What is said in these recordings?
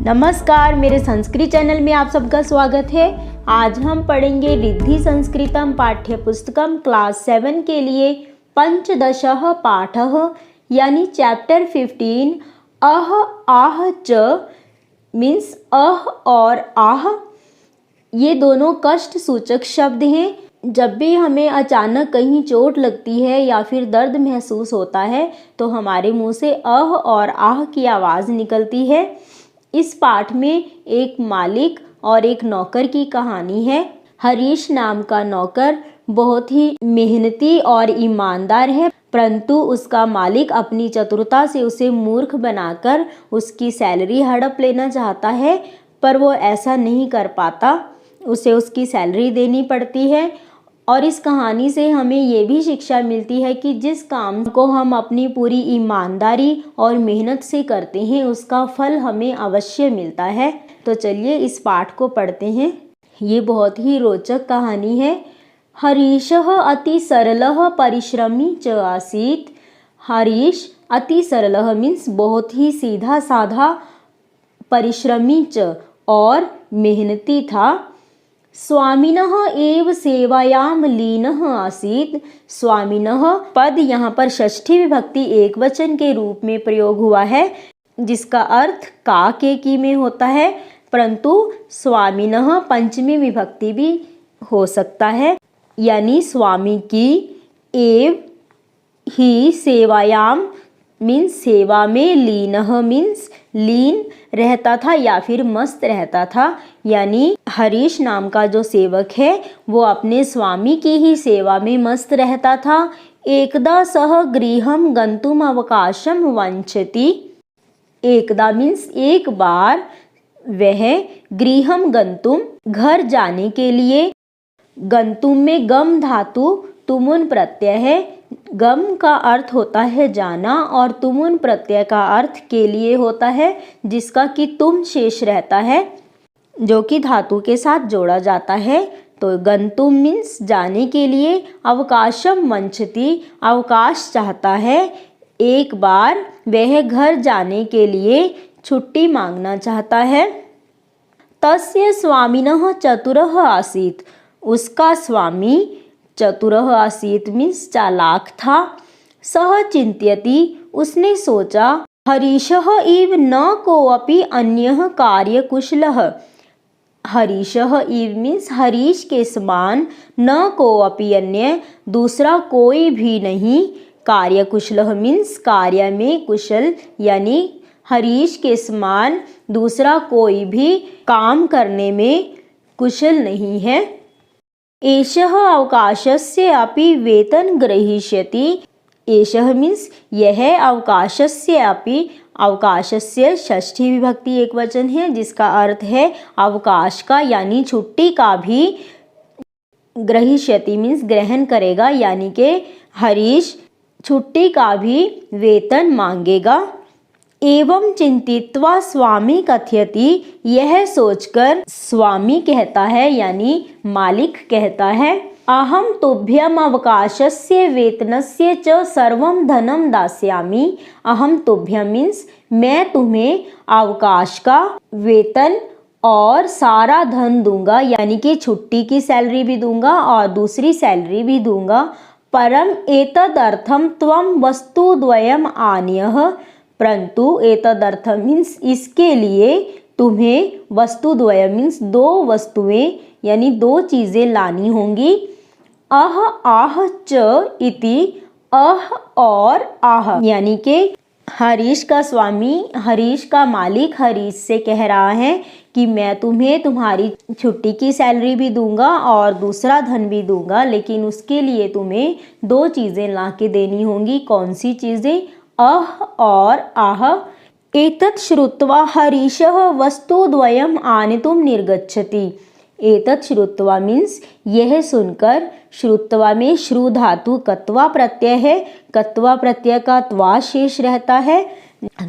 नमस्कार, मेरे संस्कृत चैनल में आप सबका स्वागत है। आज हम पढ़ेंगे रिद्धि संस्कृतम पाठ्य पुस्तकम क्लास 7 के लिए पंचदशः पाठः यानी चैप्टर 15 अह आह च मीन्स अह और आह। ये दोनों कष्ट सूचक शब्द हैं। जब भी हमें अचानक कहीं चोट लगती है या फिर दर्द महसूस होता है तो हमारे मुंह से अह और आह की आवाज़ निकलती है। इस पाठ में एक मालिक और एक नौकर की कहानी है। हरीश नाम का नौकर बहुत ही मेहनती और ईमानदार है, परंतु उसका मालिक अपनी चतुरता से उसे मूर्ख बनाकर उसकी सैलरी हड़प लेना चाहता है, पर वो ऐसा नहीं कर पाता। उसे उसकी सैलरी देनी पड़ती है। और इस कहानी से हमें ये भी शिक्षा मिलती है कि जिस काम को हम अपनी पूरी ईमानदारी और मेहनत से करते हैं उसका फल हमें अवश्य मिलता है। तो चलिए इस पाठ को पढ़ते हैं। ये बहुत ही रोचक कहानी है। हरीशः अति सरलः परिश्रमी च आसीत्। हरीश अति सरलः मीन्स बहुत ही सीधा साधा, परिश्रमी च और मेहनती था। स्वामिनः एव सेवायाम लीनः आसीत्। स्वामिनः पद यहाँ पर षष्ठी विभक्ति एक वचन के रूप में प्रयोग हुआ है, जिसका अर्थ का के की में होता है, परंतु स्वामिनः पंचमी विभक्ति भी हो सकता है, यानी स्वामी की एव ही सेवायाम मीन्स सेवा में, लीनः मीन्स लीन रहता था या फिर मस्त रहता था। यानी हरीश नाम का जो सेवक है वो अपने स्वामी की ही सेवा में मस्त रहता था। एकदा सह गृहं गंतुम अवकाशम वंचति। एकदा मीन्स एक बार, वह गृहं गंतुम घर जाने के लिए, गंतुम में गम धातु तुमुन प्रत्यय है। गम का अर्थ होता है जाना और तुमुन प्रत्यय का अर्थ के लिए होता है, जिसका कि तुम शेष रहता है, जो कि धातु के साथ जोड़ा जाता है। तो गंतुम मीन्स जाने के लिए, अवकाशम वंचति अवकाश चाहता है। एक बार वह घर जाने के लिए छुट्टी मांगना चाहता है। तस्य स्वामिनः चतुरः आसीत्। उसका स्वामी चतुरः आसीत् मीन्स चालाक था। सह चिंत्यति उसने सोचा, हरीशः इव न कोऽपि अन्यः कार्यकुशलः। हरीशः इव मीन्स हरीश के समान, न कोऽपि अन्य दूसरा कोई भी नहीं, कार्यकुशलः मीन्स कार्य में कुशल, यानी हरीश के समान दूसरा कोई भी काम करने में कुशल नहीं है। एषः अवकाशस्य अपि वेतन ग्रहीष्यति। एषः मीन्स यह, अवकाशस्य अपि, अवकाशस्य षष्ठी विभक्ति एक वचन है, जिसका अर्थ है अवकाश का यानी छुट्टी का भी, ग्रहीष्यति मीन्स ग्रहण करेगा, यानी कि हरीश छुट्टी का भी वेतन मांगेगा। एवं चिंतित्वा स्वामी कथयति। यह सोचकर स्वामी कहता है यानी मालिक कहता है, अहम तुभ्यम अवकाशस्य वेतनस्य च सर्वं धनम दास्यामि। अहम तुभ्यम मीन्स मैं तुम्हें अवकाश का वेतन और सारा धन दूंगा, यानी कि छुट्टी की सैलरी भी दूंगा और दूसरी सैलरी भी दूंगा। परम एतदर्थम त्वं वस्तुद्वयम् आनयः। परंतु एतदर्थम मीन्स इसके लिए तुम्हें वस्तुद्वयम् मीन्स दो वस्तुएं यानी दो चीज़ें लानी होंगी। अह आह च इति, अह और आह, यानी कि हरीश का स्वामी, हरीश का मालिक हरीश से कह रहा है कि मैं तुम्हें तुम्हारी छुट्टी की सैलरी भी दूंगा और दूसरा धन भी दूंगा, लेकिन उसके लिए तुम्हें दो चीज़ें ला के देनी होंगी। कौन सी चीज़ें? अह और आह। एतत् श्रुत्वा हरीशः वस्तुद्वयम् आनेतुं निर्गच्छति। एतत् श्रुत्वा मीन्स यह सुनकर, श्रुत्वा में श्रु धातु कत्वा प्रत्यय है, कत्वा प्रत्यय का त्वा शेष रहता है।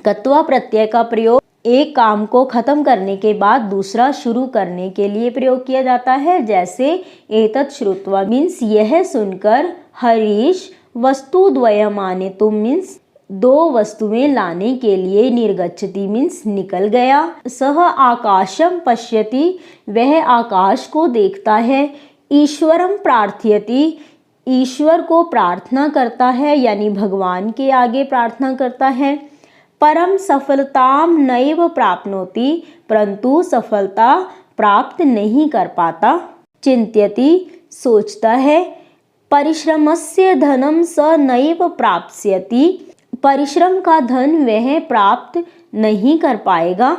कत्वा प्रत्यय का प्रयोग एक काम को खत्म करने के बाद दूसरा शुरू करने के लिए प्रयोग किया जाता है। जैसे एतत् श्रुत्वा मीन्स यह सुनकर, हरीश वस्तुद्वयम् आनेतुं मीन्स दो वस्तुएं लाने के लिए निर्गच्छति मीन्स निकल गया। सह आकाशम पश्यति, वह आकाश को देखता है। ईश्वरम प्रार्थयति, ईश्वर को प्रार्थना करता है यानी भगवान के आगे प्रार्थना करता है। परम सफलताम नैव प्राप्नोति, परंतु सफलता प्राप्त नहीं कर पाता। चिंत्यति, सोचता है। परिश्रमस्य धनम स नैव प्राप्स्यति, परिश्रम का धन वह प्राप्त नहीं कर पाएगा,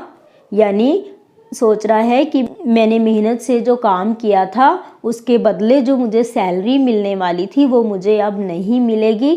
यानी सोच रहा है कि मैंने मेहनत से जो काम किया था उसके बदले जो मुझे सैलरी मिलने वाली थी वो मुझे अब नहीं मिलेगी।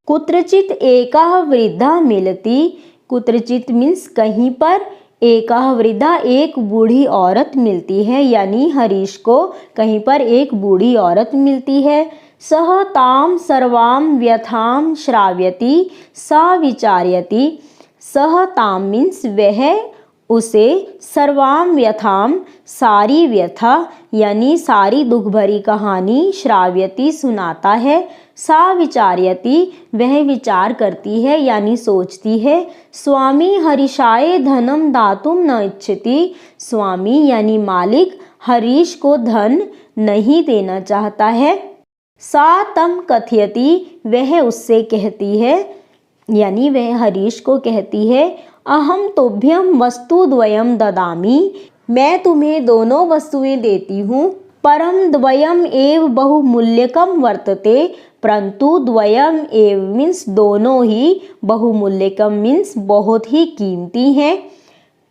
कुत्रचित एका वृद्धा मिलती, कुत्रचित मीन्स कहीं पर, एका वृद्धा एक बूढ़ी औरत मिलती है, यानी हरीश को कहीं पर एक बूढ़ी औरत मिलती है। सह ताम सर्वाम व्यथाम श्राव्यति, सा विचार्यति, सह ताम मीन्स वह उसे, सर्वाम व्यथाम सारी व्यथा यानी सारी दुख भरी कहानी, श्राव्यति सुनाता है। सा विचार्यति वह विचार करती है यानी सोचती है। स्वामी हरीशाय धनम दातुम न इच्छति, स्वामी यानी मालिक हरीश को धन नहीं देना चाहता है। सा तम कथयति, वह उससे कहती है यानी वह हरीश को कहती है। अहम तुभ्यम वस्तु द्वयम ददामि, मैं तुम्हें दोनों वस्तुएं देती हूँ। परम द्वयम एव बहुमूल्यकम वर्तते, परंतु द्वयम एव मीन्स दोनों ही, बहुमूल्यकम मीन्स बहुत ही कीमती हैं।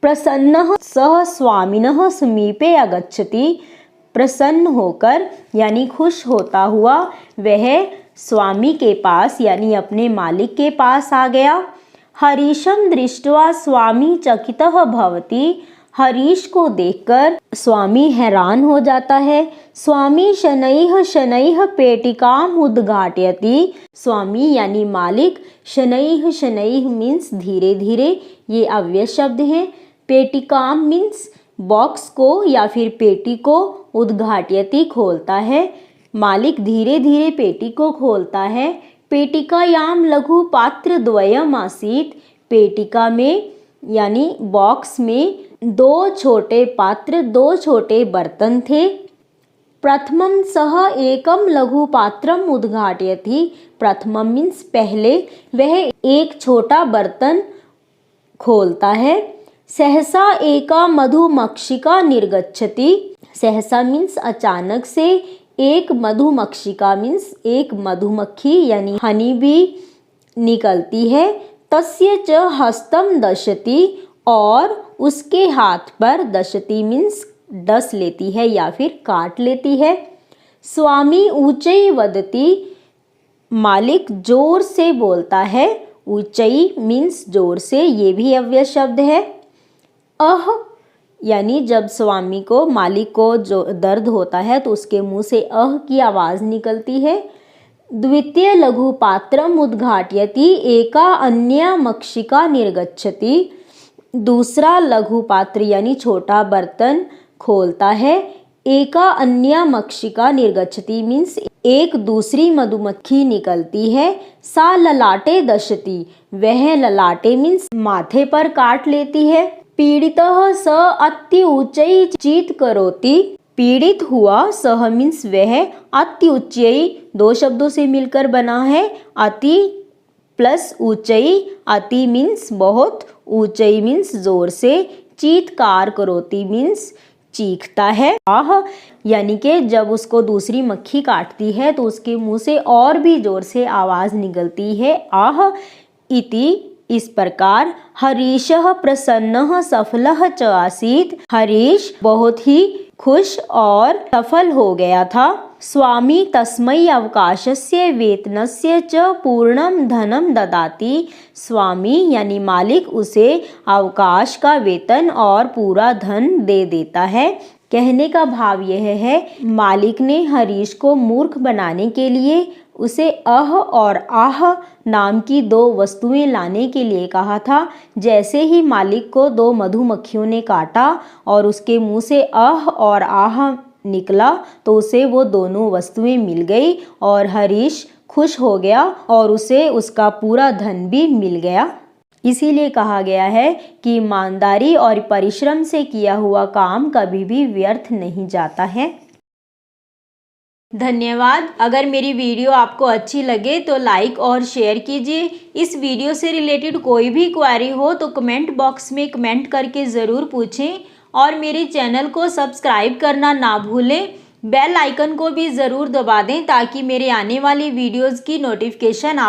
प्रसन्नः सह स्वामिनः समीपे आगच्छति, प्रसन्न होकर यानी खुश होता हुआ वह स्वामी के पास यानी अपने मालिक के पास आ गया। हरीशम दृष्ट्वा स्वामी चकितः भवति, हरीश को देखकर स्वामी हैरान हो जाता है। स्वामी शनैः शनैः पेटिकाम उद्घाटयति, स्वामी यानी मालिक, शनैः शनैः मीन्स धीरे धीरे, ये अव्यय शब्द हैं। पेटिकाम मीन्स बॉक्स को या फिर पेटी को, उद्घाटयति खोलता है, मालिक धीरे धीरे पेटी को खोलता है। पेटिकायाम लघु पात्र द्वयम आसीत, पेटिका में यानी बॉक्स में दो छोटे पात्र, दो छोटे बर्तन थे। प्रथमम सह एकम लघु पात्रम उद्घाटयति, प्रथमम मीन्स पहले, वह एक छोटा बर्तन खोलता है। सहसा एका मधुमक्षिका निर्गच्छति, सहसा मीन्स अचानक से, एक मधुमक्षिका मीन्स एक मधुमक्खी यानी हनी बी निकलती है। तस्य च हस्तम दशति, और उसके हाथ पर, दशति मीन्स डस लेती है या फिर काट लेती है। स्वामी ऊंचई वदति, मालिक जोर से बोलता है, ऊंचई मीन्स जोर से, ये भी अव्यय शब्द है। अह यानी जब स्वामी को, मालिक को जो दर्द होता है तो उसके मुंह से अह की आवाज निकलती है। द्वितीय लघु पात्रम उद्घाटयति, एका अन्या मक्षिका निर्गच्छति, दूसरा लघु पात्र यानी छोटा बर्तन खोलता है। एका अन्या मक्षिका निर्गच्छति मीन्स एक दूसरी मधुमक्खी निकलती है। सा ललाटे दशति, वह ललाटे मीन्स माथे पर काट लेती है। पीड़ितः स अति ऊंचई चीत करोति, पीड़ित हुआ, सह मीन्स वह, अति ऊंचई दो शब्दों से मिलकर बना है। अति प्लस ऊंचई, अति मीन्स बहुत, ऊंचई मीन्स जोर से, चीतकार करोति मीन्स चीखता है। आह यानी कि जब उसको दूसरी मक्खी काटती है तो उसके मुंह से और भी जोर से आवाज निकलती है, आह इति, इस प्रकार। हरीशः प्रसन्नः सफलः च आसीत्, हरीश बहुत ही खुश और सफल हो गया था। स्वामी तस्मै अवकाशस्य वेतनस्य च पूर्णम धनम ददाति, स्वामी यानी मालिक उसे अवकाश का वेतन और पूरा धन दे देता है। कहने का भाव यह है, मालिक ने हरीश को मूर्ख बनाने के लिए उसे अह और आह नाम की दो वस्तुएं लाने के लिए कहा था। जैसे ही मालिक को दो मधुमक्खियों ने काटा और उसके मुंह से अह और आह निकला तो उसे वो दोनों वस्तुएं मिल गई और हरीश खुश हो गया और उसे उसका पूरा धन भी मिल गया। इसीलिए कहा गया है कि ईमानदारी और परिश्रम से किया हुआ काम कभी भी व्यर्थ नहीं जाता है। धन्यवाद। अगर मेरी वीडियो आपको अच्छी लगे तो लाइक और शेयर कीजिए। इस वीडियो से रिलेटेड कोई भी क्वेरी हो तो कमेंट बॉक्स में कमेंट करके ज़रूर पूछें और मेरे चैनल को सब्सक्राइब करना ना भूलें। बेल आइकन को भी ज़रूर दबा दें ताकि मेरे आने वाली वीडियोज़ की नोटिफिकेशन